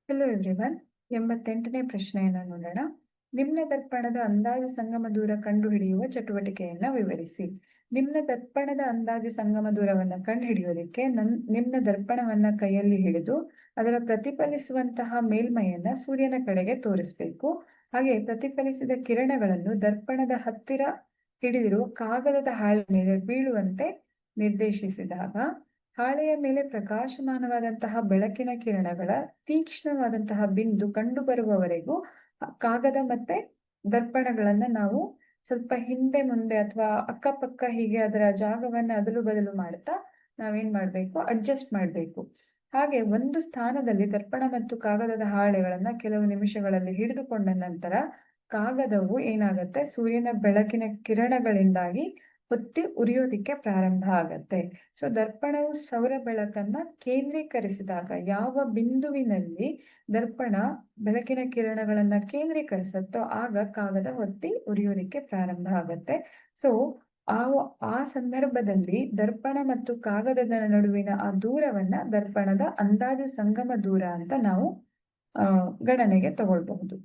Hello everyone. 88ನೇ ಪ್ರಶ್ನೆಯನ್ನು ನೋಡೋಣ. ನಿಮ್ನ ದರ್ಪಣದ ಅಂದಾಜು ಸಂಗಮ ದೂರ ಕಂಡುಹಿಡಿಯುವ ಚಟುವಟಿಕೆಯನ್ನ ವಿವರಿಸಿ. ನಿಮ್ನ ದರ್ಪಣದ ಅಂದಾಜು ಸಂಗಮ ದೂರವನ್ನ ಕಂಡುಹಿಡಿಯೋದಕ್ಕೆ ನಿಮ್ನ ದರ್ಪಣವನ್ನ ಕೈಯಲ್ಲಿ ಹಿಡಿದು ಅದರ ಪ್ರತಿಫಲಿಸುವಂತಹ ಮೇಲ್ಮೈಯನ್ನ ಸೂರ್ಯನ ಕಡೆಗೆ ತೋರಿಸಬೇಕು. ಹಾಗೆ ಪ್ರತಿಫಲಿಸಿದ ಕಿರಣಗಳನ್ನು ದರ್ಪಣದ ಹತ್ತಿರ ಹಿಡಿದಿರುವ ಕಾಗದದ ಹಾಳೆ ಮೇಲೆ ಬೀಳುವಂತೆ ನಿರ್ದೇಶಿಸಿದಾಗ ಹಾಳೆಯ ಮೇಲೆ ಪ್ರಕಾಶಮಾನವಾದಂತಹ ಬೆಳಕಿನ ಕಿರಣಗಳ ತೀಕ್ಷ್ಣವಾದಂತಹ ಬಿಂದು ಕಂಡುಬರುವವರೆಗೂ ಕಾಗದ ಮತ್ತೆ ದರ್ಪಣಗಳನ್ನ ನಾವು ಸ್ವಲ್ಪ ಹಿಂದೆ ಮುಂದೆ ಅಥವಾ ಅಕ್ಕಪಕ್ಕ ಹೀಗೆ ಅದರ ಜಾಗವನ್ನ ಅದಲು ಬದಲು ಮಾಡ್ತಾ ನಾವೇನ್ ಮಾಡ್ಬೇಕು, ಅಡ್ಜಸ್ಟ್ ಮಾಡ್ಬೇಕು. ಹಾಗೆ ಒಂದು ಸ್ಥಾನದಲ್ಲಿ ದರ್ಪಣ ಮತ್ತು ಕಾಗದದ ಹಾಳೆಗಳನ್ನ ಕೆಲವು ನಿಮಿಷಗಳಲ್ಲಿ ಹಿಡಿದುಕೊಂಡ ನಂತರ ಕಾಗದವು ಏನಾಗತ್ತೆ, ಸೂರ್ಯನ ಬೆಳಕಿನ ಕಿರಣಗಳಿಂದಾಗಿ ಹೊತ್ತಿ ಉರಿಯೋದಿಕ್ಕೆ ಪ್ರಾರಂಭ ಆಗತ್ತೆ. ಸೊ ದರ್ಪಣವು ಸೌರ ಬೆಳಕನ್ನ ಕೇಂದ್ರೀಕರಿಸಿದಾಗ ಯಾವ ಬಿಂದುವಿನಲ್ಲಿ ದರ್ಪಣ ಬೆಳಕಿನ ಕಿರಣಗಳನ್ನ ಕೇಂದ್ರೀಕರಿಸುತ್ತೋ ಆಗ ಕಾಗದ ಹೊತ್ತಿ ಉರಿಯೋದಿಕ್ಕೆ ಪ್ರಾರಂಭ ಆಗತ್ತೆ. ಸೊ ಆ ಸಂದರ್ಭದಲ್ಲಿ ದರ್ಪಣ ಮತ್ತು ಕಾಗದದ ನಡುವಿನ ಆ ದೂರವನ್ನ ದರ್ಪಣದ ಅಂದಾಜು ಸಂಗಮ ದೂರ ಅಂತ ನಾವು ಗಣನೆಗೆ ತಗೊಳ್ಬಹುದು.